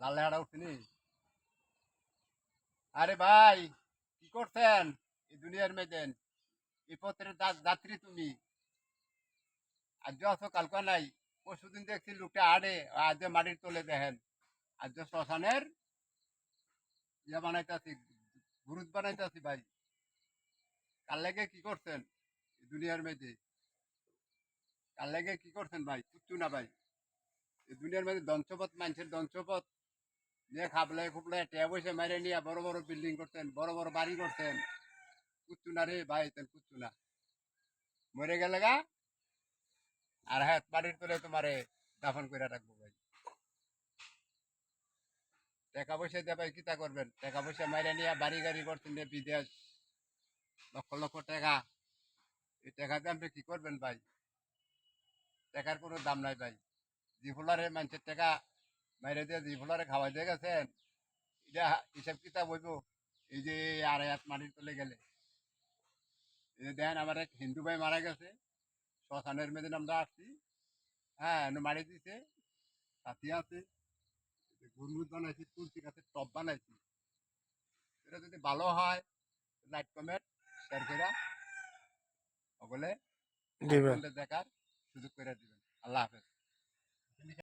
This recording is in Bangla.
লাল লেহাটা উঠছিনি। আরে ভাই, কি করছেন এই দুনিয়ার মেয়েদেন? বিপদের যাত্রী তুমি। আজ আছো কালকা নাই। পরশুদিন দেখছি লোকটা আড়ে, আজ মাটির তলে দেখেন। আজ শ্মশানের ইয়ে বানাইতেছি, গুরুত বানাইতেছি ভাই। কার লেগে কি করছেন এই দুনিয়ার মেয়েদে? কার লেগে কি করছেন ভাই? কিচ্ছু না ভাই। এই দুনিয়ার মধ্যে দঞ্চপথ মানুষের দঞ্চপথ নিয়ে খাবলে খুবলে টেয়া বসে মেরে নিয়ে বড় বড় বিল্ডিং করতেন, বড় বড় বাড়ি করতেন। কিচ্ছু না রে ভাই, তেন কিচ্ছু না। মরে গেলে গা আর হ্যাঁ বাড়ির তোলে তোমারে দাফন করে রাখবো ভাই। টাকা পয়সা দিয়ে ভাই কিতা করবেন? টাকা পয়সা মাইরে নিয়ে বাড়ি গাড়ি করতেন নিয়ে বিদেশ, লক্ষ লক্ষ টাকা। এই টাকা দিয়ে আপনি কি করবেন ভাই? টাকার কোনো দাম নাই ভাই। জিফুলারে মানুষের টাকা মাইরে দিয়ে জিফুলারে খাওয়াই দিয়ে গেছেন, এটা হিসাব কিতাব হইব। এই যে আড়াই হাত মাটির তলে গেলে, এই যে দেখেন আমার এক হিন্দু ভাই মারা গেছে, শ্মশানের মেদিন আমরা আসছি। হ্যাঁ, মারি দিছে, সাথী আছে, গুরমুদ বানাইছি, তুলসী গাছের টপ বানাইছি। এটা যদি ভালো হয়, লাইক কমেন্ট শেয়ার করে সকলে দিবেন। আরেকজনদের দেখার সুযোগ করে দিবেন। আল্লাহ হাফেজ।